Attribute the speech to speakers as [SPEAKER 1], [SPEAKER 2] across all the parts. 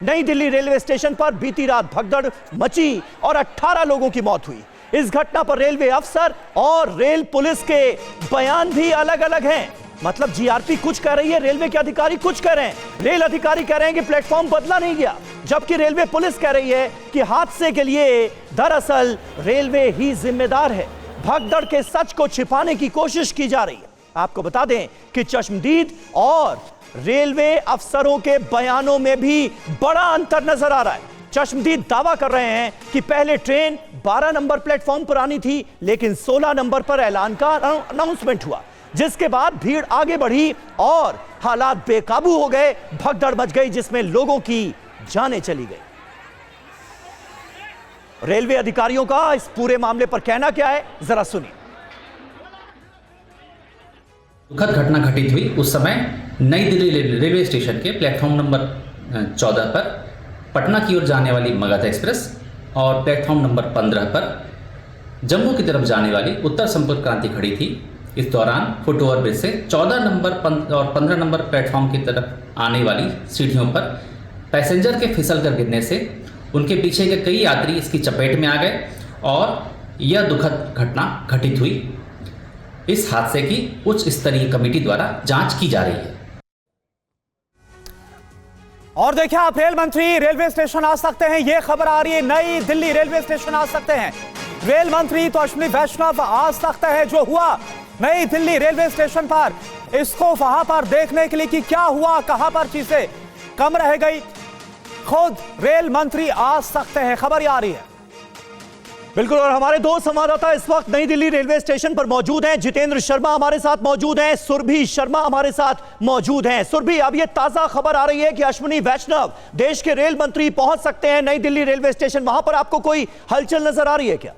[SPEAKER 1] नई Delhi railway station पर बीती रात भगदड़ मची और 18 लोगों की मौत हुई। इस घटना पर रेलवे अफसर और रेल पुलिस के बयान भी अलग अलग हैं। मतलब जीआरपी कुछ कह रही है, रेलवे के अधिकारी कुछ कह रहे हैं। रेल अधिकारी कह रहे हैं कि प्लेटफॉर्म बदला नहीं गया, जबकि रेलवे पुलिस कह रही है कि हादसे के लिए दरअसल रेलवे ही जिम्मेदार है। भगदड़ के सच को छिपाने की कोशिश की जा रही है। आपको बता दें कि चश्मदीद और रेलवे अफसरों के बयानों में भी बड़ा अंतर नजर आ रहा है। चश्मदीद दावा कर रहे हैं कि पहले ट्रेन 12 नंबर प्लेटफॉर्म पर आनी थी, लेकिन 16 नंबर पर ऐलान का अनाउंसमेंट हुआ, जिसके बाद भीड़ आगे बढ़ी और हालात बेकाबू हो गए, भगदड़ मच गई जिसमें लोगों की जानें चली गई। रेलवे अधिकारियों का इस पूरे मामले पर कहना क्या है, जरा सुनिए।
[SPEAKER 2] दुखद घटना घटित हुई उस समय नई दिल्ली रेलवे स्टेशन के प्लेटफॉर्म नंबर 14 पर पटना की ओर जाने वाली मगध एक्सप्रेस और प्लेटफॉर्म नंबर 15 पर जम्मू की तरफ जाने वाली उत्तर संपर्क क्रांति खड़ी थी। इस दौरान फुट ओवर ब्रिज से 14 नंबर और 15 नंबर प्लेटफॉर्म की तरफ आने वाली सीढ़ियों पर पैसेंजर के फिसल कर गिरने से उनके पीछे के कई यात्री इसकी चपेट में आ गए और यह दुखद घटना घटित हुई। इस हादसे की उच्च स्तरीय कमेटी द्वारा जांच की जा रही है।
[SPEAKER 1] और देखिए, आप रेल मंत्री रेलवे स्टेशन आ सकते हैं, यह खबर आ रही है। नई दिल्ली रेलवे स्टेशन आ सकते हैं रेल मंत्री, तो अश्विनी वैष्णव आ सकते हैं। जो हुआ नई दिल्ली रेलवे स्टेशन पर, इसको वहां पर देखने के लिए कि क्या हुआ, कहां पर चीजें कम रह गई, खुद रेल मंत्री आ सकते हैं, खबर आ रही है। बिल्कुल, और हमारे दो संवाददाता इस वक्त नई दिल्ली रेलवे स्टेशन पर मौजूद हैं। जितेंद्र शर्मा हमारे साथ मौजूद हैं, सुरभि शर्मा हमारे साथ मौजूद हैं। सुरभि, अब ये ताजा खबर आ रही है कि अश्विनी वैष्णव देश के रेल मंत्री पहुंच सकते हैं नई दिल्ली रेलवे स्टेशन। वहां पर आपको कोई हलचल नजर आ रही है क्या?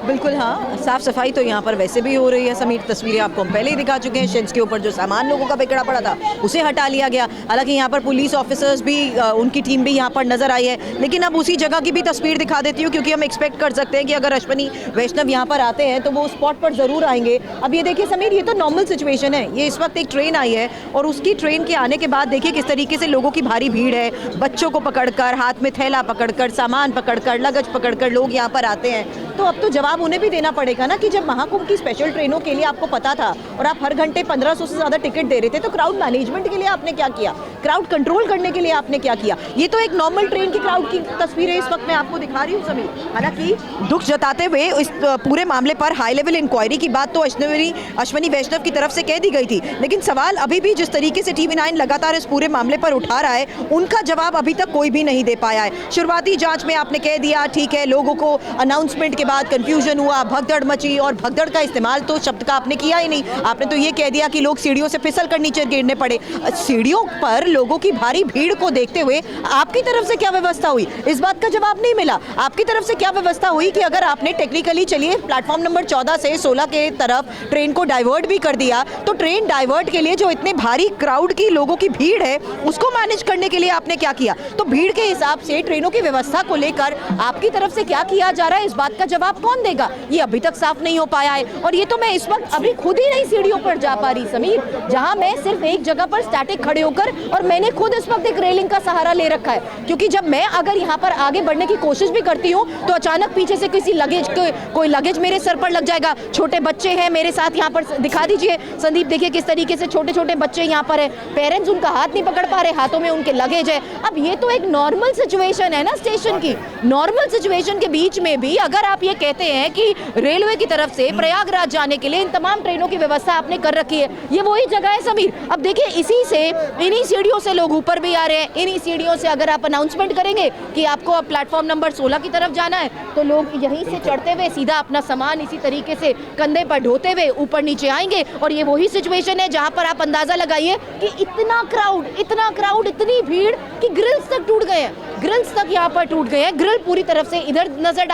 [SPEAKER 3] बिल्कुल हाँ, साफ सफाई तो यहाँ पर वैसे भी हो रही है समीर। तस्वीरें आपको हम पहले ही दिखा चुके हैं। शेड्स के ऊपर जो सामान लोगों का बिखरा पड़ा था उसे हटा लिया गया। हालांकि यहाँ पर पुलिस ऑफिसर्स भी, उनकी टीम भी यहाँ पर नजर आई है। लेकिन अब उसी जगह की भी तस्वीर दिखा देती हूँ, क्योंकि हम एक्सपेक्ट कर सकते हैं कि अगर अश्विनी वैष्णव यहाँ पर आते हैं तो वो स्पॉट पर जरूर आएंगे। अब ये देखिए समीर, ये तो नॉर्मल सिचुएशन है। ये इस वक्त एक ट्रेन आई है और उसकी ट्रेन के आने के बाद देखिए किस तरीके से लोगों की भारी भीड़ है। बच्चों को पकड़कर, हाथ में थैला पकड़कर, सामान पकड़कर, लगेज पकड़कर लोग यहाँ पर आते हैं। तो अब तो जवाब उन्हें भी देना पड़ेगा ना कि जब महाकुंभ की स्पेशल ट्रेनों के लिए आपको पता था और आप हर घंटे 1500 से ज्यादा टिकट दे रहे थे, तो क्राउड मैनेजमेंट के लिए आपने क्या किया, क्राउड कंट्रोल करने के लिए आपने क्या किया? ये तो एक नॉर्मल ट्रेन की क्राउड की तस्वीरें इस वक्त मैं आपको दिखा रही हूँ समीर। हालांकि दुख जताते हुए इस पूरे मामले पर हाई लेवल इंक्वायरी की बात तो अश्विनी वैष्णव की तरफ से कह दी गई थी, लेकिन सवाल अभी भी जिस तरीके से TV9 लगातार इस पूरे मामले पर उठा रहा है, उनका जवाब अभी तक कोई भी नहीं दे पाया है। शुरुआती जांच में आपने कह दिया ठीक है, लोगों को अनाउंसमेंट के बाद कंफ्यूजन हुआ, भगदड़ मची, और भगदड़ का इस्तेमाल तो शब्द का आपने किया ही नहीं। आपने तो ये कह दिया कि लोग सीढ़ियों से फिसल कर नीचे गिरने पड़े। सीढ़ियों पर लोगों की भारी भीड़ को देखते हुए आपकी तरफ से क्या व्यवस्था हुई, इस बात का जवाब नहीं मिला। आपकी तरफ से क्या व्यवस्था हुई कि अगर आपने टेक्निकली चलिए प्लेटफॉर्म नंबर 14 से 16 के तरफ ट्रेन को डाइवर्ट भी कर दिया, तो ट्रेन डाइवर्ट के लिए जो इतने भारी क्राउड की लोगों की भीड़ है उसको मैनेज करने के लिए आपने क्या किया? तो भीड़ के हिसाब से ट्रेनों की व्यवस्था को लेकर आपकी तरफ से क्या किया जा रहा है, इस बात का जवाब कौन देगा? ये अभी तक साफ नहीं हो पाया है। और ये तो मैं इस वक्त अभी खुद ही नहीं सीढ़ियों पर जा पा रही समीर, जहां मैं सिर्फ एक जगह पर स्टैटिक खड़े होकर, और मैंने खुद इस वक्त एक रेलिंग का सहारा ले रखा है, क्योंकि जब मैं अगर यहाँ पर आगे बढ़ने की कोशिश भी करती हूँ तो अचानक पीछे से किसी लगेज कोई लगेज मेरे सर पर लग जाएगा। छोटे बच्चे हैं मेरे साथ, यहाँ पर दिखा दीजिए संदीप, देखिए किस तरीके से छोटे छोटे बच्चे यहाँ पर है, पेरेंट्स उनका हाथ नहीं पकड़ पा रहे, हाथों में उनके लगेज है। अब ये तो एक नॉर्मल सिचुएशन है ना स्टेशन की। नॉर्मल सिचुएशन के बीच में भी अगर आप ये कहते हैं कि रेलवे की तरफ से प्रयागराज जाने के लिए इन तमाम ट्रेनों की व्यवस्था आपने कर रखी है, ये वही जगह है समीर। अब देखिए इसी से, इन्हीं सीढ़ियों से लोग ऊपर भी आ रहे हैं। इन्हीं सीढ़ियों से अगर आप अनाउंसमेंट करेंगे कि आपको अब प्लेटफॉर्म नंबर 16 की तरफ जाना है, तो लोग यहीं से चढ़ते हुए सीधा अपना सामान इसी तरीके से कंधे पर ढोते हुए ऊपर नीचे आएंगे। और ये वही सिचुएशन है जहां पर आप अंदाजा लगाइए कि इतना क्राउड, इतनी भीड़ कि ग्रिल्स तक टूट गए हैं, ग्रिल्स तक यहाँ पर टूट गए हैं। ग्रिल पूरी तरफ से इधर नजर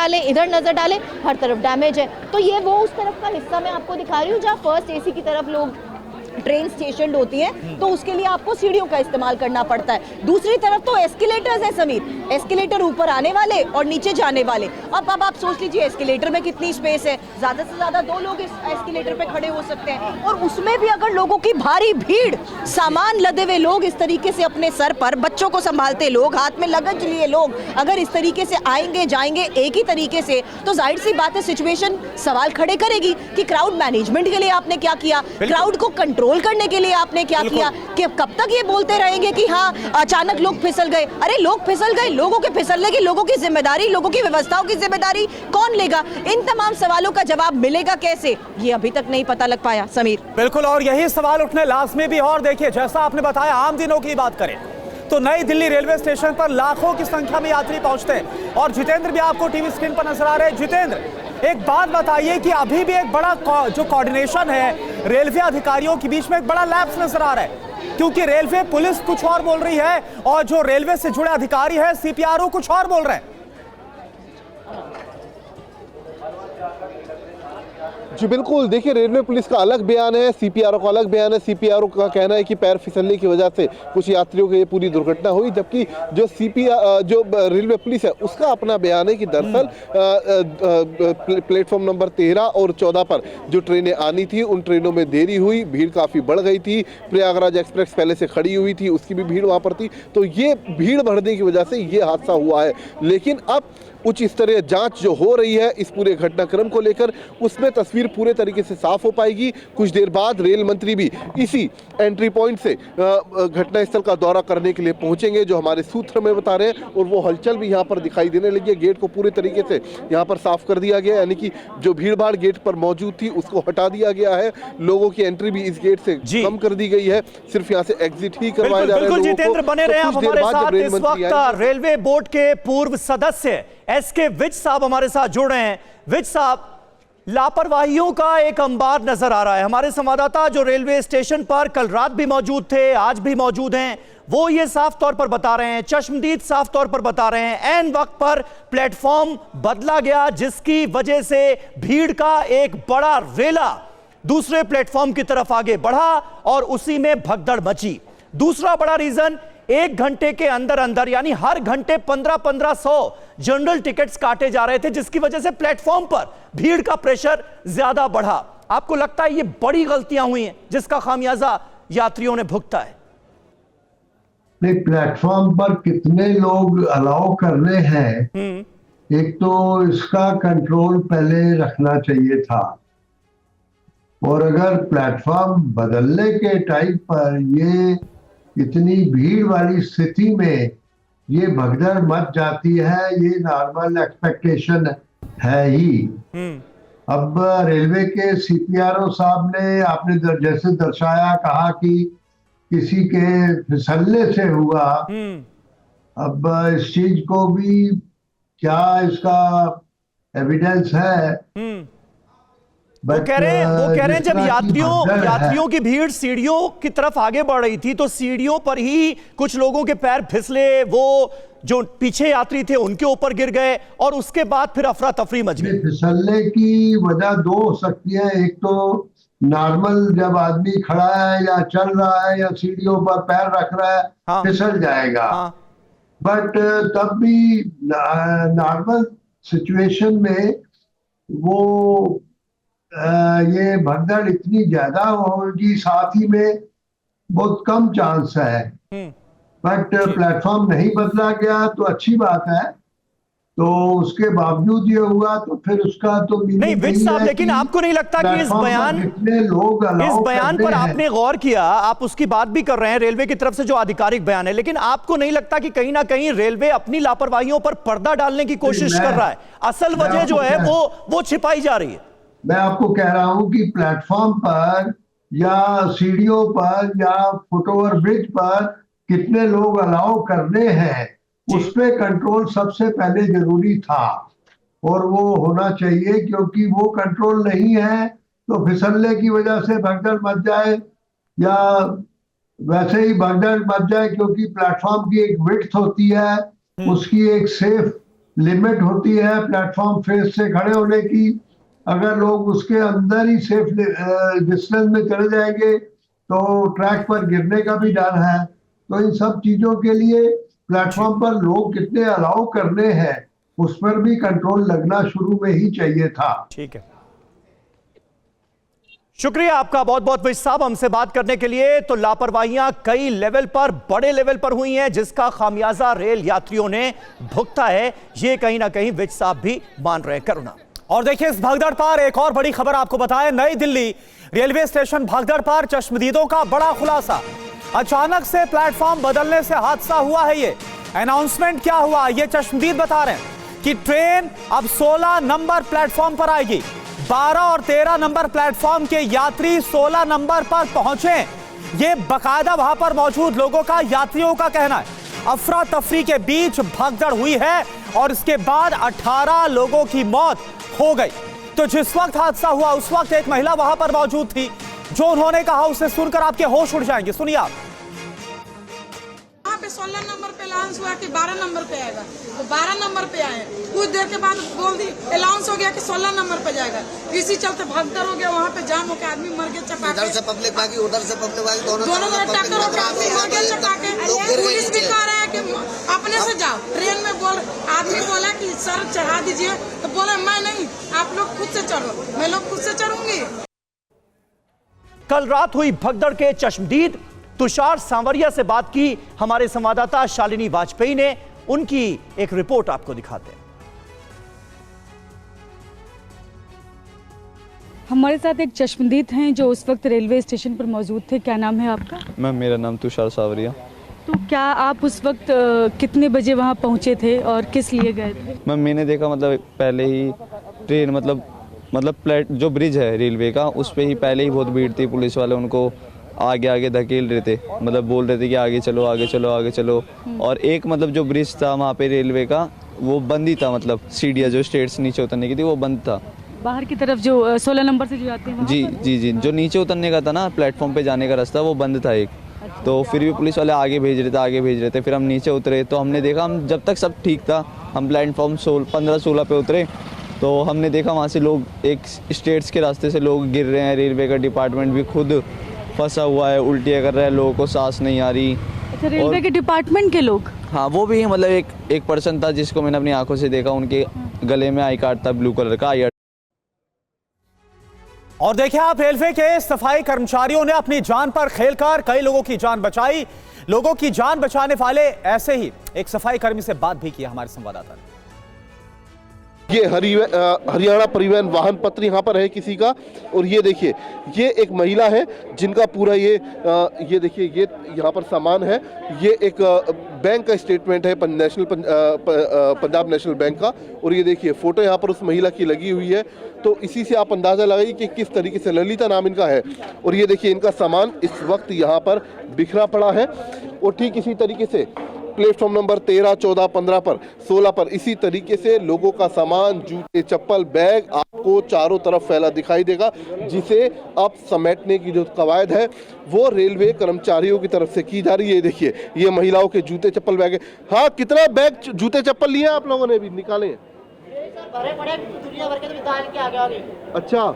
[SPEAKER 3] डाले, हर तरफ डैमेज है। तो ये वो उस तरफ का हिस्सा मैं आपको दिखा रही हूँ जहाँ फर्स्ट AC की तरफ लोग ट्रेन स्टेशन होती हैं, तो उसके लिए आपको सीढ़ियों का इस्तेमाल करना पड़ता है। दूसरी तरफ तो एस्केलेटर्स है समीर, एस्केलेटर ऊपर आने वाले और नीचे जाने वाले। अब आप सोच लीजिए एस्केलेटर में कितनी स्पेस है, ज्यादा से ज्यादा 2 लोग इस एस्केलेटर पे खड़े हो सकते हैं, और उसमें भी अगर लोगों की भारी भीड़, सामान लदे हुए लोग इस तरीके से अपने सर पर, बच्चों को संभालते लोग, हाथ में लगेज लिए लोग अगर इस तरीके से आएंगे जाएंगे एक ही तरीके से, तो जाहिर सी बात है सिचुएशन सवाल खड़े करेगी कि क्राउड मैनेजमेंट के लिए आपने क्या किया, क्राउड को कंट्रोल करने के लिए आपने क्या किया, कि कब तक ये बोलते रहेंगे कि हाँ अचानक लोग फिसल गए। अरे लोग फिसल गए, लोगों के फिसलने की लोगों की जिम्मेदारी, लोगों की व्यवस्थाओं की जिम्मेदारी कौन लेगा? इन तमाम सवालों का जवाब मिलेगा कैसे, ये अभी तक नहीं पता लग पाया समीर।
[SPEAKER 1] बिल्कुल, और यही सवाल उठने लाजमी भी। और देखिए, जैसा आपने बताया, आम दिनों की बात करें तो नई दिल्ली रेलवे स्टेशन पर लाखों की संख्या में यात्री पहुंचते हैं, और जितेंद्र भी आपको टीवी स्क्रीन पर नजर आ रहे हैं। जितेंद्र, एक बात बताइए कि अभी भी एक बड़ा जो कोऑर्डिनेशन है रेलवे अधिकारियों के बीच में, एक बड़ा लैप्स नजर आ रहा है, क्योंकि रेलवे पुलिस कुछ और बोल रही है और जो रेलवे से जुड़े अधिकारी है सीपीआरओ कुछ और बोल रहे हैं।
[SPEAKER 4] जी बिल्कुल, देखिए रेलवे पुलिस का अलग बयान है, सीपीआरओ का अलग बयान है। सीपीआरओ का कहना है कि पैर फिसलने की वजह से कुछ यात्रियों की ये पूरी दुर्घटना हुई, जबकि जो रेलवे पुलिस है उसका अपना बयान है कि दरअसल प्लेटफॉर्म नंबर 13 और 14 पर जो ट्रेनें आनी थी उन ट्रेनों में देरी हुई, भीड़ काफ़ी बढ़ गई थी। प्रयागराज एक्सप्रेस पहले से खड़ी हुई थी, उसकी भी भीड़ वहाँ पर थी, तो ये भीड़ बढ़ने की वजह से ये हादसा हुआ है। लेकिन अब उच्च स्तरीय जांच जो हो रही है इस पूरे घटनाक्रम को लेकर, उसमें तस्वीर पूरे तरीके से साफ हो पाएगी। कुछ देर बाद रेल मंत्री भी इसी एंट्री पॉइंट से घटनास्थल का दौरा करने के लिए पहुंचेंगे, जो हमारे सूत्र में बता रहे हैं, और वो हलचल भी यहाँ पर दिखाई देने लगी है। गेट को पूरे तरीके से यहाँ पर साफ कर दिया गया, यानी कि जो भीड़ भाड़ गेट पर मौजूद थी उसको हटा दिया गया है। लोगों की एंट्री भी इस गेट से कम कर दी गई है, सिर्फ यहाँ से एग्जिट ही करवाया जा रहा है।
[SPEAKER 1] बिल्कुल जितेंद्र, बने रहे हमारे साथ। इस वक्त रेलवे बोर्ड के पूर्व सदस्य एसके विज साहब हमारे साथ जुड़ रहे हैं। विज साहब, लापरवाहियों का एक अंबार नजर आ रहा है। हमारे संवाददाता जो रेलवे स्टेशन पर कल रात भी मौजूद थे, आज भी मौजूद हैं, वो ये साफ तौर पर बता रहे हैं, चश्मदीद साफ तौर पर बता रहे हैं, ऐन वक्त पर प्लेटफॉर्म बदला गया, जिसकी वजह से भीड़ का एक बड़ा रेला दूसरे प्लेटफॉर्म की तरफ आगे बढ़ा और उसी में भगदड़ मची। दूसरा बड़ा रीजन, 1 घंटे के अंदर अंदर, यानी हर घंटे 1500 जनरल टिकट्स काटे जा रहे थे, जिसकी वजह से प्लेटफॉर्म पर भीड़ का प्रेशर ज्यादा बढ़ा। आपको लगता है ये बड़ी गलतियां हुई हैं जिसका खामियाजा यात्रियों ने भुगता है?
[SPEAKER 5] नहीं, प्लेटफॉर्म पर कितने लोग अलाउ कर रहे हैं, एक तो इसका कंट्रोल पहले रखना चाहिए था, और अगर प्लेटफॉर्म बदलने के टाइम पर ये इतनी भीड़ वाली स्थिति में ये भगदड़ मच जाती है, ये नॉर्मल एक्सपेक्टेशन है ही। अब रेलवे के सीपीआरओ साहब ने आपने जैसे दर्शाया, कहा कि किसी के फिसलने से हुआ। अब इस चीज को भी क्या इसका एविडेंस है?
[SPEAKER 1] वो कह रहे हैं जब यात्रियों की भीड़ सीढ़ियों की तरफ आगे बढ़ रही थी तो सीढ़ियों पर ही कुछ लोगों के पैर फिसले, वो जो पीछे यात्री थे उनके ऊपर गिर गए और उसके बाद फिर अफरा तफरी मच गई।
[SPEAKER 5] फिसलने की वजह 2 हो सकती है। एक तो नॉर्मल जब आदमी खड़ा है या चल रहा है या सीढ़ियों पर पैर रख रहा है, फिसल जाएगा। बट तब भी नॉर्मल सिचुएशन में वो ये भगदड़ इतनी ज्यादा होगी, साथ ही में बहुत कम चांस है। बट प्लेटफॉर्म नहीं बदला गया तो अच्छी बात है, तो उसके बावजूद ये हुआ तो फिर उसका तो
[SPEAKER 1] नहीं विज साहब, लेकिन आपको नहीं लगता कि इस बयान पर आपने गौर किया, आप उसकी बात भी कर रहे हैं रेलवे की तरफ से जो आधिकारिक बयान है, लेकिन आपको नहीं लगता कि कहीं ना कहीं रेलवे अपनी लापरवाहियों पर पर्दा डालने की कोशिश कर रहा है? असल वजह जो है वो छिपाई जा रही है।
[SPEAKER 5] मैं आपको कह रहा हूं कि प्लेटफॉर्म पर या सीढ़ियों पर या फुटओवर ब्रिज पर कितने लोग अलाउ करने हैं, उस पे कंट्रोल सबसे पहले जरूरी था और वो होना चाहिए, क्योंकि वो कंट्रोल नहीं है तो फिसलने की वजह से भगदड़ मच जाए या वैसे ही भगदड़ मच जाए, क्योंकि प्लेटफॉर्म की एक विड्थ होती है, उसकी एक सेफ लिमिट होती है प्लेटफॉर्म फेस से खड़े होने की। अगर लोग उसके अंदर ही सेफ डिस्टेंस में चले जाएंगे तो ट्रैक पर गिरने का भी डर है। तो इन सब चीजों के लिए प्लेटफॉर्म पर लोग कितने अलाउ करने हैं उस पर भी कंट्रोल लगना शुरू में ही चाहिए था।
[SPEAKER 1] ठीक है, शुक्रिया आपका बहुत बहुत विज साहब हमसे बात करने के लिए। तो लापरवाहियां कई लेवल पर, बड़े लेवल पर हुई हैं, जिसका खामियाजा रेल यात्रियों ने भुगता है, ये कहीं ना कहीं विज साहब भी मान रहे हैं। करुणा।
[SPEAKER 6] और देखिए इस भगदड़ पर एक और बड़ी खबर आपको बताएं, नई दिल्ली रेलवे स्टेशन भगदड़ पर चश्मदीदों का बड़ा खुलासा। अचानक से प्लेटफॉर्म बदलने से हादसा हुआ है। ये अनाउंसमेंट क्या हुआ, ये चश्मदीद बता रहे हैं कि ट्रेन अब 16 नंबर प्लेटफॉर्म पर आएगी। 12 और 13 नंबर प्लेटफॉर्म के यात्री 16 नंबर पर पहुंचे, ये बकायदा वहां पर मौजूद लोगों का, यात्रियों का कहना है। अफरा तफरी के बीच भगदड़ हुई है और इसके बाद 18 लोगों की मौत हो गई। तो जिस वक्त हादसा हुआ उस वक्त एक महिला वहां पर मौजूद थी, जो उन्होंने कहा उसे सुनकर आपके होश उड़ जाएंगे। सुनिए आप।
[SPEAKER 7] वहाँ पे 16 नंबर पे अलाउंस हुआ कि 12 नंबर पे आएगा, तो 12 नंबर पे आए। कुछ देर के बाद बोल दी अलाउंस हो गया कि 16 नंबर पे जाएगा। इसी चलते भगदड़ हो गया, वहाँ पे जाम हो गया, आदमी मर गया चपा के।
[SPEAKER 8] इधर से पब्लिक भागी, उधर से पब्लिक भागी,
[SPEAKER 7] दोनों तरफ टक्कर हो गया, आदमी मर गया चपा के। पुलिस भी कह रहा है कि अपने से जाओ। ट्रेन में आदमी बोला कि सर चढ़ा दीजिए, तो बोले मैं नहीं, आप लोग खुद से चढ़ो। मैं लोग खुद से चढ़ूंगी।
[SPEAKER 1] कल रात हुई भगदड़ के चश्मदीद। तुषार सांवरिया से बात की हमारे संवाददाता शालिनी वाजपेयी ने, उनकी एक रिपोर्ट आपको दिखाते हैं।
[SPEAKER 9] हमारे साथ एक चश्मदीद हैं जो उस वक्त रेलवे स्टेशन पर मौजूद थे। क्या नाम है आपका?
[SPEAKER 10] मैम मेरा नाम तुषार सांवरिया।
[SPEAKER 9] तो क्या आप उस वक्त कितने बजे वहाँ पहुँचे थे और किस लिए गए थे?
[SPEAKER 10] मैम मैंने देखा मतलब पहले ही ट्रेन मतलब प्लेट जो ब्रिज है रेलवे का, उस पर ही पहले ही बहुत भीड़ थी। पुलिस वाले उनको आगे आगे धकेल रहे थे, मतलब बोल रहे थे कि आगे चलो आगे चलो आगे चलो। और एक मतलब जो ब्रिज था वहाँ पे रेलवे का, वो बंद ही था, मतलब सीढ़ियाँ जो स्टेट्स नीचे उतरने की थी वो बंद था।
[SPEAKER 9] बाहर की तरफ जो 16 नंबर से जो जाते हैं
[SPEAKER 10] जी जी जी, जो नीचे उतरने का था ना प्लेटफॉर्म पे जाने का रास्ता, वो बंद था एक। तो फिर भी पुलिस वाले आगे भेज रहे थे। फिर हम नीचे उतरे तो हमने देखा, हम जब तक सब ठीक था, हम प्लेटफॉर्म 15-16 पे उतरे तो हमने देखा वहाँ से लोग, एक स्टेट्स के रास्ते से लोग गिर रहे हैं। रेलवे का डिपार्टमेंट भी खुद फंसा हुआ है, उल्टियाँ कर रहा है, लोगों को सांस नहीं आ रही।
[SPEAKER 9] अच्छा, रेलवे के डिपार्टमेंट के लोग?
[SPEAKER 10] हाँ, वो भी मतलब एक पर्सन था जिसको मैंने अपनी आंखों से देखा, उनके गले में आई कार्ड था ब्लू कलर का, आई।
[SPEAKER 6] और देखिए आप, रेलवे के सफाई कर्मचारियों ने अपनी जान पर खेलकर कई लोगों की जान बचाई। लोगों की जान बचाने वाले ऐसे ही एक सफाई कर्मी से बात भी की हमारे संवाददाता ने।
[SPEAKER 4] ये हरियाणा परिवहन वाहन पत्र यहाँ पर है किसी का, और ये देखिए ये एक महिला है जिनका पूरा ये देखिए ये यहाँ पर सामान है। ये एक बैंक का स्टेटमेंट है, पंजाब नेशनल बैंक का, और ये देखिए फोटो यहाँ पर उस महिला की लगी हुई है। तो इसी से आप अंदाजा लगाइए कि किस तरीके से, ललिता नाम इनका है। और ये देखिए इनका सामान इस वक्त यहाँ पर बिखरा पड़ा है। और ठीक इसी तरीके से प्लेटफॉर्म नंबर 13, 14, 15 पर, 16 पर इसी तरीके से लोगों का सामान, जूते, चप्पल, बैग आपको चारों तरफ फैला दिखाई देगा, जिसे अब समेटने की जो कवायद है वो रेलवे कर्मचारियों की तरफ से की जा रही है। देखिए ये महिलाओं के जूते चप्पल बैग है। हाँ, कितना बैग जूते चप्पल लिए आप लोगों ने? भी निकाले? दुनिया भर के तो निकाल के आगे। अच्छा,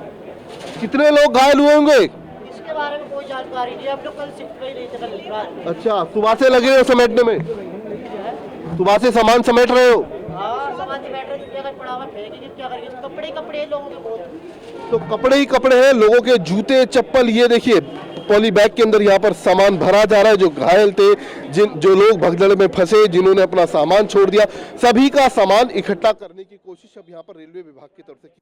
[SPEAKER 4] कितने लोग घायल हुए होंगे? इसके बारे में कोई जानकारी नहीं, हम लोग कल शिफ्ट में ही नहीं थे। अच्छा, सुबह से लगे हो समेटने में? सुबह से सामान समेट रहे हो? हाँ, सामान समेट रहे हैं, पड़ा हुआ फेंकेंगे, क्या करेंगे? कपड़े लोगों के बहुत, तो कपड़े ही कपड़े हैं, लोगों के जूते चप्पल। ये देखिए पॉली बैग के अंदर यहाँ पर सामान भरा जा रहा है। जो घायल थे, जो लोग भगदड़ में फंसे, जिन्होंने अपना सामान छोड़ दिया, सभी का सामान इकट्ठा करने की कोशिश अब यहाँ पर रेलवे विभाग की तरफ से की।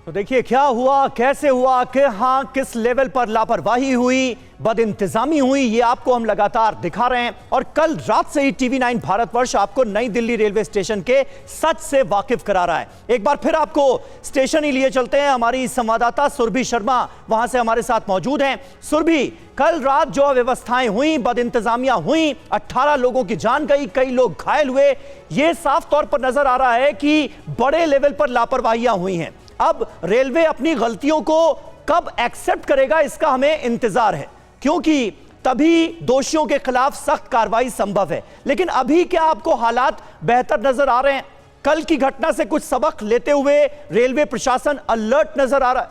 [SPEAKER 1] तो देखिए क्या हुआ, कैसे हुआ, कि हाँ किस लेवल पर लापरवाही हुई, बदइंतजामी हुई, ये आपको हम लगातार दिखा रहे हैं। और कल रात से ही TV9 भारतवर्ष आपको नई दिल्ली रेलवे स्टेशन के सच से वाकिफ करा रहा है। एक बार फिर आपको स्टेशन ही लिए चलते हैं। हमारी संवाददाता सुरभि शर्मा वहां से हमारे साथ मौजूद हैं। सुरभि, कल रात जो अव्यवस्थाएं हुई, बदइंतजामियां हुई, 18 लोगों की जान गई, कई लोग घायल हुए, ये साफ तौर पर नजर आ रहा है कि बड़े लेवल पर लापरवाहियां हुई हैं। अब रेलवे अपनी गलतियों को कब एक्सेप्ट करेगा, इसका हमें इंतजार है, क्योंकि तभी दोषियों के खिलाफ सख्त कार्रवाई संभव है। लेकिन अभी क्या आपको हालात बेहतर नजर आ रहे हैं? कल की घटना से कुछ सबक लेते हुए रेलवे प्रशासन अलर्ट नजर आ रहा है?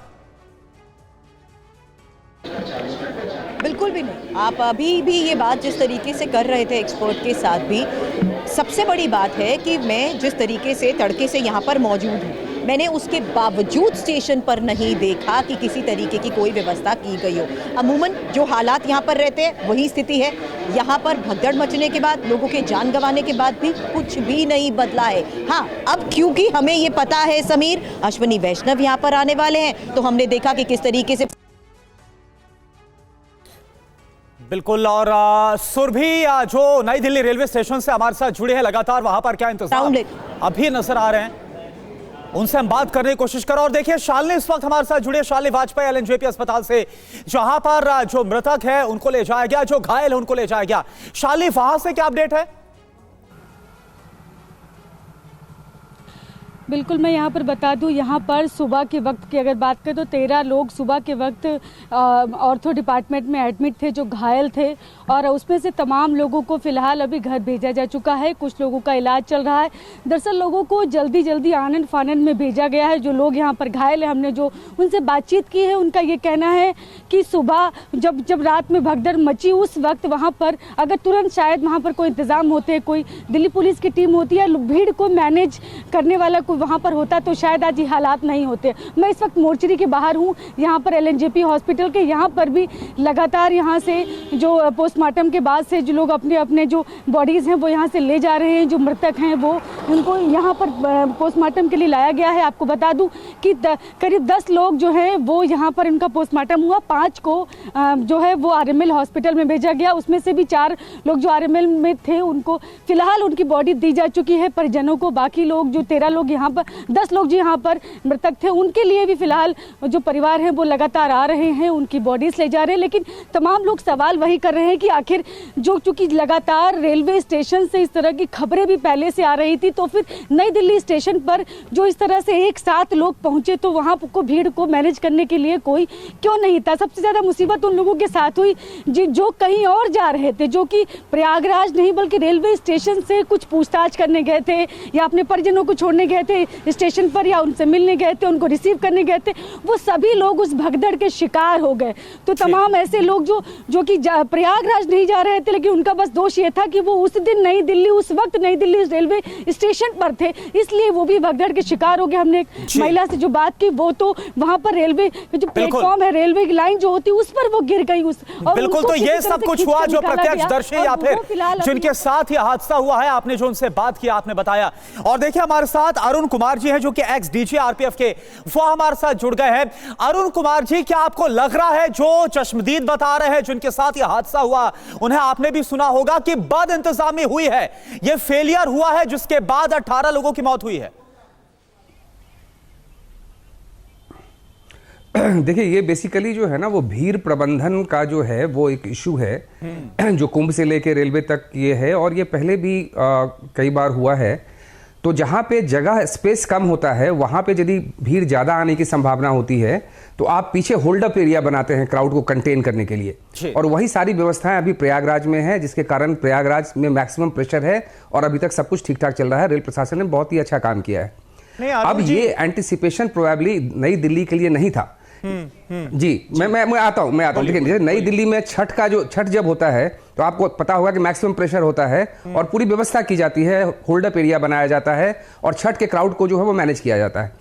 [SPEAKER 3] बिल्कुल भी नहीं। आप अभी भी ये बात जिस तरीके से कर रहे थे एक्सपर्ट के साथ भी, सबसे बड़ी बात है कि मैं जिस तरीके से तड़के से यहाँ पर मौजूद हूँ, मैंने उसके बावजूद स्टेशन पर नहीं देखा कि किसी तरीके की कोई व्यवस्था की गई हो। अमूमन जो हालात यहाँ पर रहते हैं वही स्थिति है। यहाँ पर भगदड़ मचने के बाद, लोगों के जान गंवाने के बाद भी कुछ भी नहीं बदला है। हाँ, अब क्योंकि हमें ये पता है समीर, अश्विनी वैष्णव यहाँ पर आने वाले हैं, तो हमने देखा कि किस तरीके से
[SPEAKER 6] बिल्कुल। और सुरभि जो नई दिल्ली रेलवे स्टेशन से हमारे साथ जुड़े हैं लगातार, वहां पर क्या इंतजाम अभी नजर आ रहे हैं, उनसे हम बात करने की कोशिश करें। और देखिए शालिनी इस वक्त हमारे साथ जुड़े, शालिनी वाजपेयी एलएनजेपी अस्पताल से, जहां पर जो मृतक है उनको ले जाया गया, जो घायल है उनको ले जाया गया। शालिनी, वहां से क्या अपडेट है?
[SPEAKER 9] बिल्कुल, मैं यहाँ पर बता दूँ, यहाँ पर सुबह के वक्त की अगर बात करें तो 13 लोग सुबह के वक्त ऑर्थो डिपार्टमेंट में एडमिट थे जो घायल थे, और उसमें से तमाम लोगों को फिलहाल अभी घर भेजा जा चुका है। कुछ लोगों का इलाज चल रहा है। दरअसल लोगों को जल्दी जल्दी आनन फानन में भेजा गया है। जो लोग यहाँ पर घायल हैं, हमने जो उनसे बातचीत की है, उनका ये कहना है कि सुबह जब रात में भगदड़ मची, उस वक्त वहाँ पर अगर तुरंत शायद वहाँ पर कोई इंतज़ाम होते, कोई दिल्ली पुलिस की टीम होती है, भीड़ को मैनेज करने वाला वहाँ पर होता, तो शायद आज ये हालात नहीं होते। मैं इस वक्त मोर्चरी के बाहर हूँ, यहाँ पर एलएनजेपी हॉस्पिटल के, यहाँ पर भी लगातार यहाँ से जो पोस्टमार्टम के बाद से जो लोग अपने अपने जो बॉडीज़ हैं वो यहाँ से ले जा रहे हैं। जो मृतक हैं वो उनको यहाँ पर पोस्टमार्टम के लिए लाया गया है। आपको बता दूँ कि करीब 10 लोग जो हैं वो यहाँ पर इनका पोस्टमार्टम हुआ, 5 को जो है वो आरएमएल हॉस्पिटल में भेजा गया। उसमें से भी 4 लोग जो आरएमएल में थे उनको फिलहाल उनकी बॉडी दी जा चुकी है परिजनों को। बाकी लोग जो 13 लोग यहाँ पर, 10 लोग जो यहाँ पर मृतक थे, उनके लिए भी फिलहाल जो परिवार हैं वो लगातार आ रहे हैं, उनकी बॉडीज ले जा रहे हैं। लेकिन तमाम लोग सवाल वही कर रहे हैं कि आखिर जो चूंकि लगातार रेलवे स्टेशन से इस तरह की खबरें भी पहले से आ रही थी, तो फिर नई दिल्ली स्टेशन पर जो इस तरह से एक साथ लोग पहुंचे, तो वहाँ को भीड़ को मैनेज करने के लिए कोई क्यों नहीं था। सबसे ज़्यादा मुसीबत उन लोगों के साथ हुई जो कहीं और जा रहे थे, जो कि प्रयागराज नहीं बल्कि रेलवे स्टेशन से कुछ पूछताछ करने गए थे, या अपने परिजनों को छोड़ने गए थे स्टेशन पर, या उनसे मिलने गए थे, उनको रिसीव करने गए थे। वो सभी लोग उस भगदड़ के शिकार हो गए। तो तमाम ऐसे लोग जो कि प्रयागराज नहीं जा रहे थे, लेकिन उनका बस दोष ये था कि वो उस दिन उस वक्त नई दिल्ली रेलवे स्टेशन पर थे, इसलिए वो भी भगदड़ के शिकार हो गए। हमने एक महिला से जो बात की, वो तो वहां पर रेलवे जो प्लेटफॉर्म है, रेलवे की लाइन जो होती है, उस पर वो गिर गई।
[SPEAKER 6] बिल्कुल, तो ये सब कुछ हुआ जो प्रत्यक्षदर्शी या फिर जिनके साथ ये हादसा हुआ है, आपने जो उनसे बात की, आपने बताया। और देखिए हमारे साथ अरुण कुमार जी हैं जो कि एक्स डीजी आरपीएफ के, वो हमारे साथ जुड़ गए हैं। अरुण कुमार जी, क्या आपको लग रहा है जो चश्मदीद बता रहे हैं जिनके साथ ये हादसा हुआ, उन्हें आपने भी सुना होगा कि बद इंतजामी हुई है, ये फेलियर हुआ है जिसके बाद 18 लोगों की मौत हुई है?
[SPEAKER 11] देखिए, ये बेसिकली जो है ना, वो भीड़ प्रबंधन का जो है वो एक इशू है जो कुंभ से लेके रेलवे तक ये है, और ये पहले भी कई बार हुआ है। तो जहाँ पे जगह स्पेस कम होता है, वहाँ पे यदि भीड़ ज़्यादा आने की संभावना होती है, तो आप पीछे होल्ड अप एरिया बनाते हैं क्राउड को कंटेन करने के लिए, और वही सारी व्यवस्थाएं अभी प्रयागराज में है, जिसके कारण प्रयागराज में मैक्सिमम प्रेशर है और अभी तक सब कुछ ठीक ठाक चल रहा है। रेल प्रशासन ने बहुत ही अच्छा काम किया है। अब ये एंटिसिपेशन प्रोबेबली नई दिल्ली के लिए नहीं था। जी, मैं आता हूँ। देखिए, नई दिल्ली में छठ जब होता है तो आपको पता होगा कि मैक्सिमम प्रेशर होता है और पूरी व्यवस्था की जाती है, होल्ड अप एरिया बनाया जाता है और छठ के क्राउड को जो है वो मैनेज किया जाता है।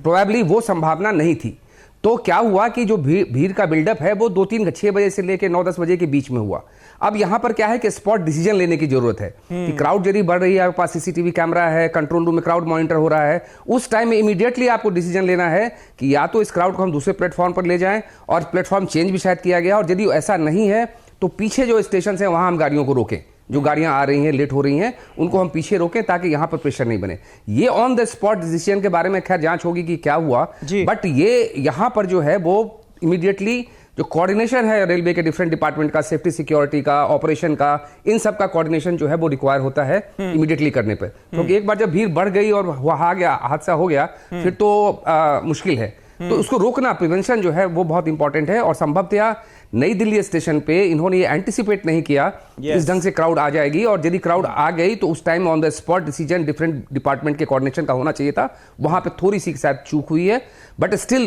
[SPEAKER 11] प्रोबेबली वो संभावना नहीं थी। तो क्या हुआ कि जो भीड़ का बिल्डअप है वो 6 बजे से लेकर 9-10 बजे के बीच में हुआ। अब यहां पर क्या है कि स्पॉट डिसीजन लेने की जरूरत है कि क्राउड यदि बढ़ रही है, आपके पास सीसीटीवी कैमरा है, कंट्रोल रूम में क्राउड मॉनिटर हो रहा है, उस टाइम में इमीडिएटली आपको डिसीजन लेना है कि या तो इस क्राउड को हम दूसरे प्लेटफॉर्म पर ले जाएं, और प्लेटफॉर्म चेंज भी शायद किया गया, और यदि ऐसा नहीं है तो पीछे जो स्टेशन है वहां हम गाड़ियों को रोकें, जो गाड़ियां आ रही हैं लेट हो रही हैं उनको हम पीछे रोकें ताकि यहां पर प्रेशर नहीं बने। ये ऑन द स्पॉट डिसीजन के बारे में खैर जांच होगी कि क्या हुआ, बट ये यहां पर जो है वो इमीडिएटली जो कोऑर्डिनेशन है रेलवे के डिफरेंट डिपार्टमेंट का, सेफ्टी सिक्योरिटी का, ऑपरेशन का, इन सब का कोऑर्डिनेशन जो है वो रिक्वायर होता है इमीडिएटली करने पे, क्योंकि एक बार जब भीड़ बढ़ गई और हादसा हो गया फिर तो मुश्किल है। तो उसको रोकना, प्रिवेंशन जो है वो बहुत इंपॉर्टेंट है। और संभवतया नई दिल्ली स्टेशन पे इन्होंने ये एंटिसिपेट नहीं किया इस ढंग से क्राउड आ जाएगी, और यदि क्राउड आ गई तो उस time on the spot decision different department के कोऑर्डिनेशन का होना चाहिए था। वहां पे थोड़ी सी शायद चूक हुई है, बट स्टिल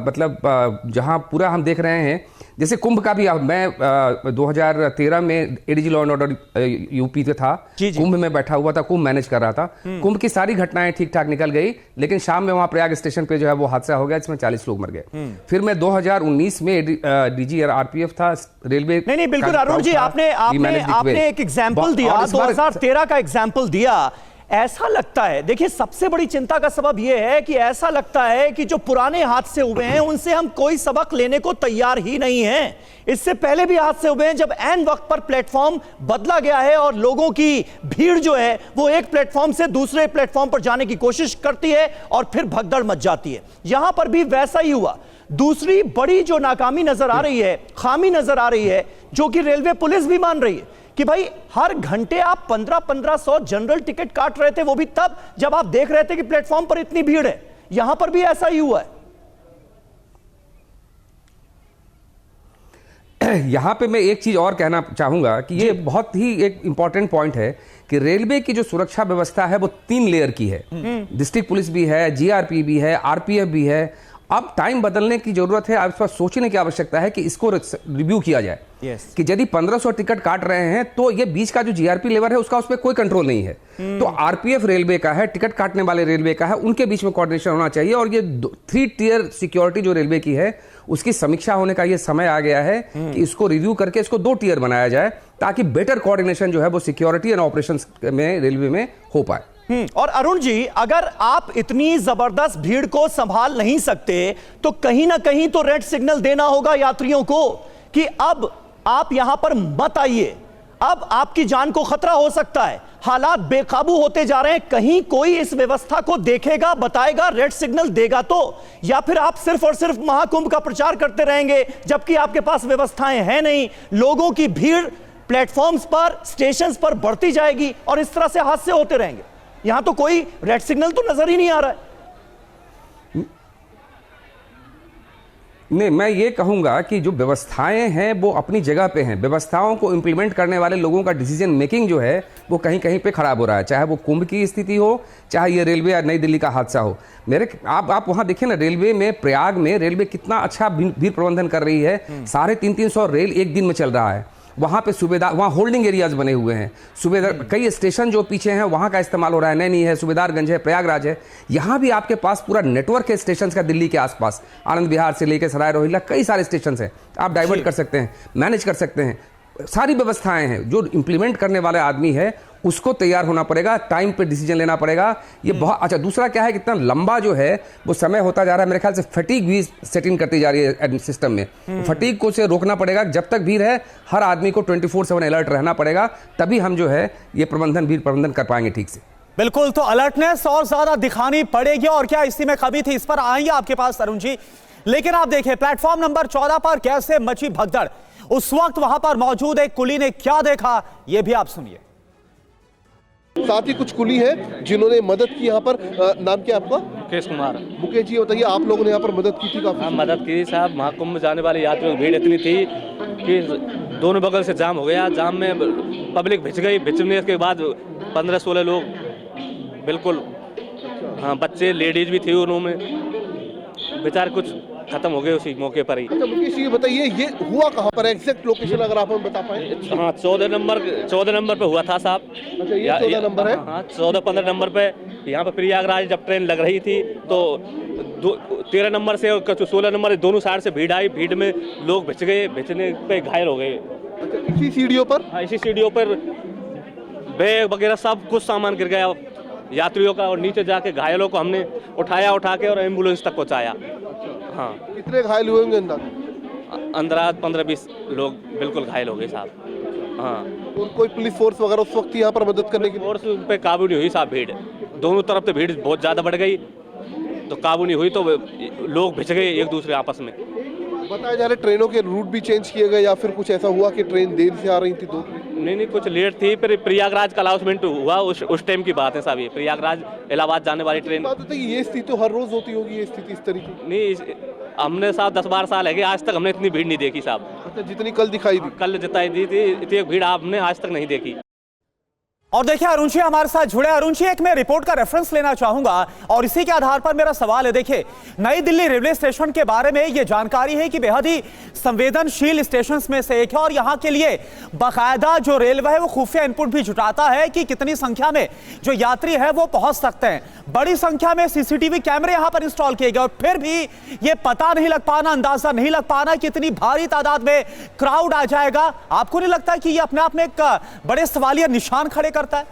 [SPEAKER 11] मतलब जहां पूरा हम देख रहे हैं, जैसे कुंभ का भी मैं 2013 में ADG law and order UP पे था, कुंभ में बैठा हुआ था, कुंभ मैनेज कर रहा था। कुंभ की सारी घटनाएं ठीक ठाक निकल गई, लेकिन शाम में वहां प्रयाग स्टेशन पे जो है वो हादसा हो गया, जिसमें 40 लोग मर गए। फिर मैं 2019 में डीजी आरपीएफ था, रेलवे
[SPEAKER 1] नहीं बिल्कुल अरुण जी, आपने एक एग्जाम्पल दिया, 2013 का एग्जाम्पल दिया। ऐसा लगता है, देखिए सबसे बड़ी चिंता का सबब यह है कि ऐसा लगता है कि जो पुराने हादसे हुए हैं उनसे हम कोई सबक लेने को तैयार ही नहीं हैं। इससे पहले भी हादसे हुए हैं जब ऐन वक्त पर प्लेटफॉर्म बदला गया है और लोगों की भीड़ जो है वो एक प्लेटफॉर्म से दूसरे प्लेटफॉर्म पर जाने की कोशिश करती है और फिर भगदड़ मच जाती है। यहां पर भी वैसा ही हुआ। दूसरी बड़ी जो नाकामी नजर आ रही है, खामी नजर आ रही है, जो कि रेलवे पुलिस भी मान रही है कि भाई हर घंटे आप 1500 जनरल टिकट काट रहे थे, वो भी तब जब आप देख रहे थे कि प्लेटफॉर्म पर इतनी भीड़ है। यहां पर भी ऐसा ही हुआ है।
[SPEAKER 11] यहां पे मैं एक चीज और कहना चाहूंगा कि ये बहुत ही एक इंपॉर्टेंट पॉइंट है कि रेलवे की जो सुरक्षा व्यवस्था है वो 3 लेयर की है। डिस्ट्रिक्ट पुलिस भी है, जीआरपी भी है, आरपीएफ भी है। अब टाइम बदलने की जरूरत है, आप सोचने की आवश्यकता है कि इसको रिव्यू किया जाए। कि यदि 1500 टिकट काट रहे हैं तो ये बीच का जो जीआरपी लेवल है उसका उस पर कोई कंट्रोल नहीं है। तो आरपीएफ रेलवे का है, टिकट काटने वाले रेलवे का है, उनके बीच में कोऑर्डिनेशन होना चाहिए। और ये 3 टियर सिक्योरिटी जो रेलवे की है उसकी समीक्षा होने का ये समय आ गया है कि इसको रिव्यू करके इसको 2 टियर बनाया जाए, ताकि बेटर कोऑर्डिनेशन जो है वो सिक्योरिटी एंड ऑपरेशंस में रेलवे में हो पाए।
[SPEAKER 1] और अरुण जी, अगर आप इतनी जबरदस्त भीड़ को संभाल नहीं सकते तो कहीं ना कहीं तो रेड सिग्नल देना होगा यात्रियों को कि अब आप यहां पर मत आइए, अब आपकी जान को खतरा हो सकता है, हालात बेकाबू होते जा रहे हैं। कहीं कोई इस व्यवस्था को देखेगा, बताएगा, रेड सिग्नल देगा तो? या फिर आप सिर्फ और सिर्फ महाकुंभ का प्रचार करते रहेंगे जबकि आपके पास व्यवस्थाएं हैं नहीं, लोगों की भीड़ प्लेटफॉर्म्स पर, स्टेशंस पर बढ़ती जाएगी और इस तरह से हादसे होते रहेंगे? यहां तो कोई रेड सिग्नल तो नजर ही नहीं आ रहा है।
[SPEAKER 11] नहीं, मैं ये कहूंगा कि जो व्यवस्थाएं हैं वो अपनी जगह पे हैं। व्यवस्थाओं को इंप्लीमेंट करने वाले लोगों का डिसीजन मेकिंग जो है वो कहीं कहीं पे खराब हो रहा है, चाहे वो कुंभ की स्थिति हो, चाहे ये रेलवे या नई दिल्ली का हादसा हो। आप वहां देखिए ना, रेलवे में, प्रयाग में रेलवे कितना अच्छा भीड़ प्रबंधन कर रही है। 350 रेल एक दिन में चल रहा है। वहाँ पे सूबेदार, वहाँ होल्डिंग एरियाज बने हुए हैं, सूबेदार, कई स्टेशन जो पीछे हैं वहाँ का इस्तेमाल हो रहा है। नैनी है, सूबेदारगंज है, प्रयागराज है। यहाँ भी आपके पास पूरा नेटवर्क है स्टेशन का दिल्ली के आसपास, आनंद विहार से लेकर सराय रोहिल्ला, कई सारे स्टेशन हैं। आप डाइवर्ट कर सकते हैं, मैनेज कर सकते हैं, सारी व्यवस्थाएं हैं। जो इंप्लीमेंट करने वाले आदमी है उसको तैयार होना पड़ेगा, टाइम पे डिसीजन लेना पड़ेगा। ये बहुत अच्छा। दूसरा क्या है, कितना लंबा जो है वो समय होता जा रहा है, मेरे ख्याल से फटीग भी सेटिंग करती जा रही है सिस्टम में। फटीग को से रोकना पड़ेगा। जब तक भीड़ है हर आदमी को 24/7 अलर्ट रहना पड़ेगा, तभी हम जो है ये भीड़ प्रबंधन कर पाएंगे ठीक से।
[SPEAKER 6] बिल्कुल, तो अलर्टनेस और ज्यादा दिखानी पड़ेगी। और क्या इसी में कमी थी, इस पर आएंगे आपके पास अरुण जी। लेकिन आप देखिए प्लेटफॉर्म नंबर 14 पर कैसे मची भगदड़। उस वक्त वहां पर मौजूद एक कुली ने क्या देखा, यह भी आप सुनिए।
[SPEAKER 4] साथ ही कुछ कुली हैं जिन्होंने मदद की यहाँ पर। नाम क्या आपका?
[SPEAKER 12] मुकेश कुमार।
[SPEAKER 4] मुकेश जी, बताइए, आप लोगों ने यहाँ पर मदद की थी काफी?
[SPEAKER 12] हाँ, मदद की साहब। महाकुंभ में जाने वाले यात्रियों की भीड़ इतनी थी कि दोनों बगल से जाम हो गया। जाम में पब्लिक भिज गई। भिजने के बाद 15-16 लोग, बिल्कुल, हाँ, बच्चे, लेडीज भी थी, उन्होंने बेचारे कुछ खत्म हो गए उसी मौके पर ही।
[SPEAKER 4] अच्छा मुकेश जी, बताइए ये हुआ कहाँ पर, एग्जैक्ट लोकेशन अगर आप हमें बता पाएं।
[SPEAKER 12] हाँ, 14 नंबर पे हुआ था साहब।
[SPEAKER 4] अच्छा, ये 14 नंबर है?
[SPEAKER 12] हाँ, 14-15 नंबर पे। यहाँ पे प्रयागराज जब ट्रेन लग रही थी तो 13 नंबर से और 16 नंबर, दोनों साइड से भीड़ आई। भीड़ में लोग भिज गए, भिजने पे घायल हो गए।
[SPEAKER 4] अच्छा, इसी सीढ़ियों पर?
[SPEAKER 12] हाँ, इसी सीढ़ियों पर बैग वगैरह सब कुछ सामान गिर गया यात्रियों का, और नीचे जाके घायलों को हमने उठा के और एम्बुलेंस तक पहुँचाया। हाँ।
[SPEAKER 4] कितने घायल हुए होंगे
[SPEAKER 12] अंदाज 15-20 लोग बिल्कुल घायल हो गए साहब। हाँ।
[SPEAKER 4] और कोई पुलिस फोर्स वगैरह उस वक्त यहाँ पर मदद करने की?
[SPEAKER 12] फोर्स पे काबू नहीं हुई साहब। भीड़ दोनों तरफ से भीड़ बहुत ज़्यादा बढ़ गई, तो काबू नहीं हुई, तो लोग भिज गए एक दूसरे आपस में।
[SPEAKER 4] बताया जा रहा है ट्रेनों के रूट भी चेंज किए गए, या फिर कुछ ऐसा हुआ कि ट्रेन देर से आ रही थी?
[SPEAKER 12] नहीं, कुछ लेट थी। फिर प्रयागराज का अनाउंसमेंट हुआ, उस टाइम की बात है साहब। ये प्रयागराज इलाहाबाद जाने वाली ट्रेन।
[SPEAKER 4] बात होती है, ये स्थिति तो हर रोज होती होगी, ये स्थिति इस तरीके?
[SPEAKER 12] नहीं, हमने साहब 10-12 साल है कि आज तक हमने इतनी भीड़ नहीं देखी साहब।
[SPEAKER 4] जितनी कल दिखाई दी,
[SPEAKER 12] कल जिताई दी थी, इतनी भीड़ आपने आज तक नहीं देखी।
[SPEAKER 6] और देखिए अरुण जी हमारे साथ जुड़े। अरुण जी, एक मैं रिपोर्ट का रेफरेंस लेना चाहूंगा और इसी के आधार पर मेरा सवाल है। देखिए, नई दिल्ली रेलवे स्टेशन के बारे में यह जानकारी है कि बेहद ही संवेदनशील स्टेशन में से एक है और यहां के लिए बाकायदा जो रेलवे है वो खुफिया इनपुट भी जुटाता है कि कितनी संख्या में जो यात्री है वो पहुंच सकते हैं। बड़ी संख्या में सीसीटीवी कैमरे यहां पर इंस्टॉल किए गए और फिर भी ये पता नहीं लग पाना, अंदाजा नहीं लग पाना कि इतनी भारी तादाद में क्राउड आ जाएगा। आपको नहीं लगता कि ये अपने आप में एक बड़े सवालिया निशान खड़े करता है?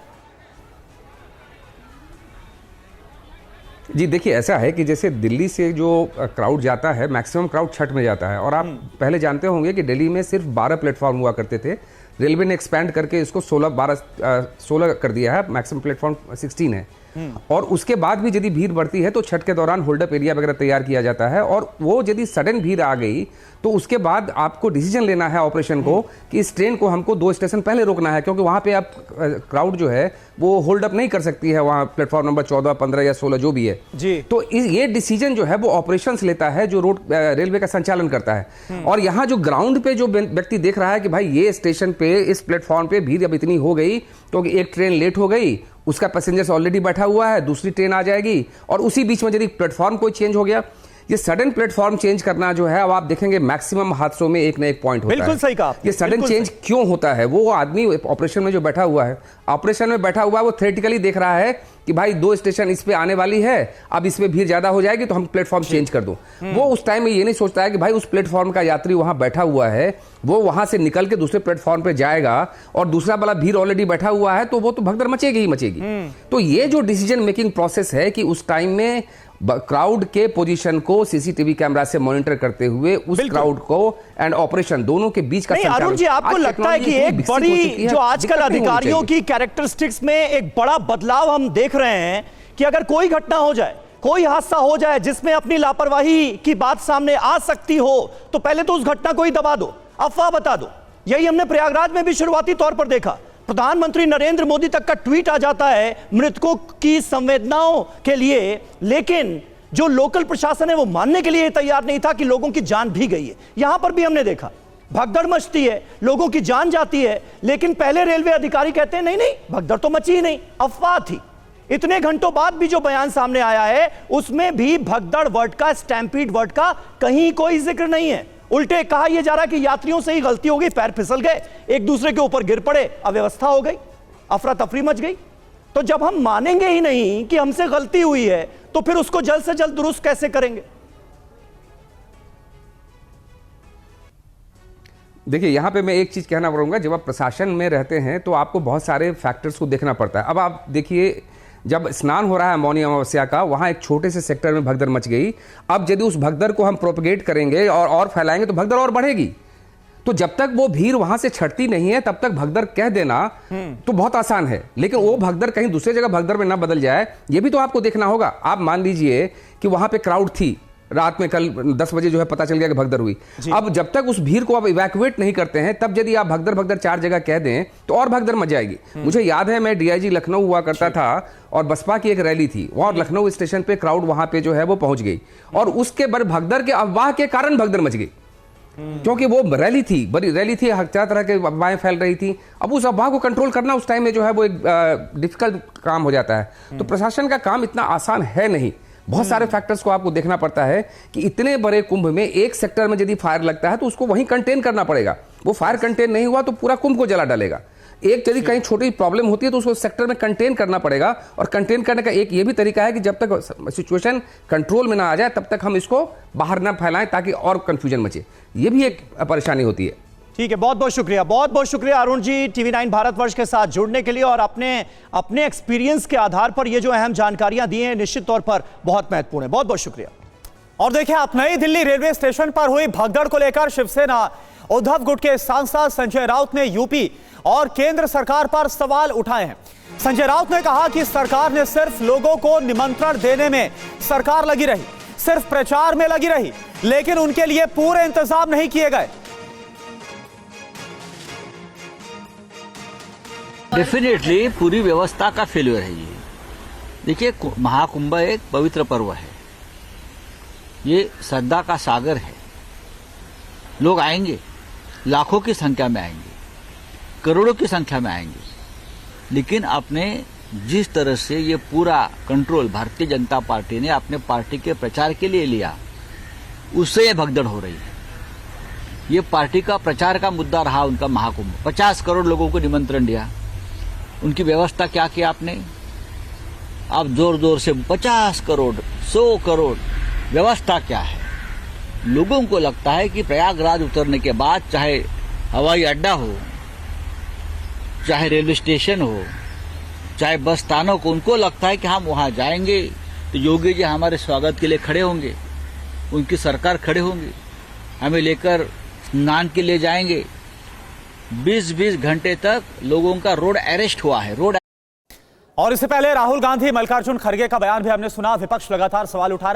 [SPEAKER 11] जी देखिए, ऐसा है कि जैसे दिल्ली से जो क्राउड जाता है, मैक्सिमम क्राउड छठ में जाता है और आप पहले जानते होंगे कि दिल्ली में सिर्फ 12 प्लेटफॉर्म हुआ करते थे। रेलवे ने एक्सपैंड करके इसको 16 कर दिया है, मैक्सिमम प्लेटफॉर्म 16 है। और उसके बाद भी यदि भीड़ बढ़ती है तो छठ के दौरान होल्डअप एरिया वगैरह तैयार किया जाता है और वो यदि सडन भीड़ आ गई तो उसके बाद आपको डिसीजन लेना है ऑपरेशन को कि इस ट्रेन को हमको 2 स्टेशन पहले रोकना है, क्योंकि वहां पे आप क्राउड जो है वो होल्ड अप नहीं कर सकती है वहां प्लेटफॉर्म नंबर 14, 15 या 16 जो भी है
[SPEAKER 6] जी।
[SPEAKER 11] तो ये डिसीजन जो है वो ऑपरेशंस लेता है जो रोड रेलवे का संचालन करता है। और यहाँ जो ग्राउंड पे जो व्यक्ति देख रहा है कि भाई ये स्टेशन पे इस प्लेटफॉर्म पे भीड़ अब इतनी हो गई तो एक ट्रेन लेट हो गई, उसका पैसेंजर्स ऑलरेडी बैठा हुआ है, दूसरी ट्रेन आ जाएगी और उसी बीच में यदि प्लेटफॉर्म कोई चेंज हो गया, ये सडन प्लेटफॉर्म चेंज करना जो है, अब आप देखेंगे मैक्सिमम हादसों में एक ना एक पॉइंट होता है।
[SPEAKER 6] बिल्कुल सही कहा।
[SPEAKER 11] ये सडन चेंज क्यों होता है? वो आदमी ऑपरेशन में जो बैठा हुआ है, ऑपरेशन में बैठा हुआ है, वो थ्योरेटिकली देख रहा है कि भाई 2 स्टेशन इस पे आने वाली है, अब इसमें भीड़ ज्यादा हो जाएगी तो हम प्लेटफॉर्म चेंज कर दूं। वो उस टाइम में ये नहीं सोचता है कि भाई उस प्लेटफॉर्म का यात्री वहां बैठा हुआ है, वो वहां से निकल के दूसरे प्लेटफॉर्म पे जाएगा और दूसरा वाला भीड़ ऑलरेडी बैठा हुआ है तो वो तो भगदड़ मचेगी ही मचेगी। तो ये जो डिसीजन मेकिंग प्रोसेस है कि उस टाइम में क्राउड के पोजीशन को सीसीटीवी कैमरा से मॉनिटर करते हुए उस क्राउड को एंड ऑपरेशन दोनों के बीच का संचालन।
[SPEAKER 1] अरुण जी, आपको लगता है कि एक बड़ी जो आजकल अधिकारियों की कैरेक्टरिस्टिक्स में एक बड़ा बदलाव हम देख रहे हैं कि अगर कोई घटना हो जाए, कोई हादसा हो जाए जिसमें अपनी लापरवाही की बात सामने आ सकती हो तो पहले तो उस घटना को ही दबा दो, अफवाह बता दो। यही हमने प्रयागराज में भी शुरुआती तौर पर देखा। प्रधानमंत्री नरेंद्र मोदी तक का ट्वीट आ जाता है मृतकों की संवेदनाओं के लिए, लेकिन जो लोकल प्रशासन है वो मानने के लिए तैयार नहीं था कि लोगों की जान भी गई है। यहां पर भी हमने देखा भगदड़ मचती है, लोगों की जान जाती है, लेकिन पहले रेलवे अधिकारी कहते हैं नहीं नहीं भगदड़ तो मची ही नहीं, अफवाह थी। इतने घंटों बाद भी जो बयान सामने आया है उसमें भी भगदड़ वर्ड का, स्टैम्पीड वर्ड का कहीं कोई जिक्र नहीं है। उल्टे कहा यह जा रहा है कि यात्रियों से ही गलती हो गई, पैर फिसल गए, एक दूसरे के ऊपर गिर पड़े, अव्यवस्था हो गई, अफरा तफरी मच गई। तो जब हम मानेंगे ही नहीं कि हमसे गलती हुई है तो फिर उसको जल्द से जल्द दुरुस्त कैसे करेंगे?
[SPEAKER 11] देखिए, यहां पे मैं एक चीज कहना पड़ूंगा, जब आप प्रशासन में रहते हैं तो आपको बहुत सारे फैक्टर्स को देखना पड़ता है। अब आप देखिए, जब स्नान हो रहा है मौनी अमावस्या का, वहां एक छोटे से सेक्टर में भगदड़ मच गई। अब यदि उस भगदड़ को हम प्रोपगेट करेंगे और फैलाएंगे तो भगदड़ और बढ़ेगी। तो जब तक वो भीड़ वहां से छटती नहीं है तब तक भगदड़ कह देना तो बहुत आसान है, लेकिन वो भगदड़ कहीं दूसरी जगह भगदड़ में ना बदल जाए, ये भी तो आपको देखना होगा। आप मान लीजिए कि वहां पे क्राउड थी, रात में कल 10 बजे जो है पता चल गया कि भगदड़ हुई। अब जब तक उस भीड़ को आप इवैक्यूएट नहीं करते हैं, तब यदि आप भगदड़ 4 जगह कह दें तो और भगदड़ मच जाएगी। मुझे याद है, मैं डीआईजी लखनऊ हुआ करता था और बसपा की एक रैली थी और लखनऊ स्टेशन पे क्राउड वहां पे जो है वो पहुंच गई और उसके बाद भगदड़ के अफवाह के कारण भगदड़ मच गई, क्योंकि वो रैली थी, बड़ी रैली थी, हर तरह के अफवाहें फैल रही थी। अब उस अफवाह को कंट्रोल करना उस टाइम में जो है वो एक डिफिकल्ट काम हो जाता है। तो प्रशासन का काम इतना आसान है नहीं, बहुत सारे फैक्टर्स को आपको देखना पड़ता है कि इतने बड़े कुंभ में एक सेक्टर में यदि फायर लगता है तो उसको वहीं कंटेन करना पड़ेगा। वो फायर कंटेन नहीं हुआ तो पूरा कुंभ को जला डालेगा। एक यदि कहीं छोटी प्रॉब्लम होती है तो उसको सेक्टर में कंटेन करना पड़ेगा, और कंटेन करने का एक ये भी तरीका है कि जब तक सिचुएशन कंट्रोल में ना आ जाए तब तक हम इसको बाहर ना फैलाएं ताकि और कंफ्यूजन मचे। ये भी एक परेशानी होती है।
[SPEAKER 1] ठीक है, बहुत बहुत शुक्रिया, बहुत बहुत शुक्रिया अरुण जी, TV9 भारतवर्ष के साथ जुड़ने के लिए और अपने एक्सपीरियंस के आधार पर ये जो अहम जानकारियां दी हैं निश्चित तौर पर बहुत महत्वपूर्ण है। बहुत बहुत शुक्रिया।
[SPEAKER 6] और देखिए, आप नई दिल्ली रेलवे स्टेशन पर हुई भगदड़ को लेकर शिवसेना उद्धव गुट के सांसद संजय राउत ने यूपी और केंद्र सरकार पर सवाल उठाए हैं। संजय राउत ने कहा कि सरकार ने सिर्फ लोगों को निमंत्रण देने में सरकार लगी रही, सिर्फ प्रचार में लगी रही, लेकिन उनके लिए पूरे इंतजाम नहीं किए गए।
[SPEAKER 13] डेफिनेटली पूरी व्यवस्था का फेल्यूर है ये। देखिए, महाकुंभ एक पवित्र पर्व है, ये श्रद्धा का सागर है। लोग आएंगे, लाखों की संख्या में आएंगे, करोड़ों की संख्या में आएंगे, लेकिन आपने जिस तरह से ये पूरा कंट्रोल भारतीय जनता पार्टी ने अपने पार्टी के प्रचार के लिए लिया, उससे ये भगदड़ हो रही है। ये पार्टी का प्रचार का मुद्दा रहा उनका महाकुंभ। 50 करोड़ लोगों को निमंत्रण दिया, उनकी व्यवस्था क्या किया आपने? आप जोर जोर से 50 करोड़ 100 करोड़, व्यवस्था क्या है? लोगों को लगता है कि प्रयागराज उतरने के बाद चाहे हवाई अड्डा हो, चाहे रेलवे स्टेशन हो, चाहे बस स्थानों को, उनको लगता है कि हम वहां जाएंगे तो योगी जी हमारे स्वागत के लिए खड़े होंगे, उनकी सरकार खड़े होंगे, हमें लेकर स्नान के लिए जाएंगे। 20-20 घंटे तक लोगों का रोड अरेस्ट हुआ है। रोड
[SPEAKER 6] और इससे पहले राहुल गांधी, मल्लिकार्जुन खड़गे का बयान भी हमने सुना। विपक्ष लगातार सवाल उठा रहा है।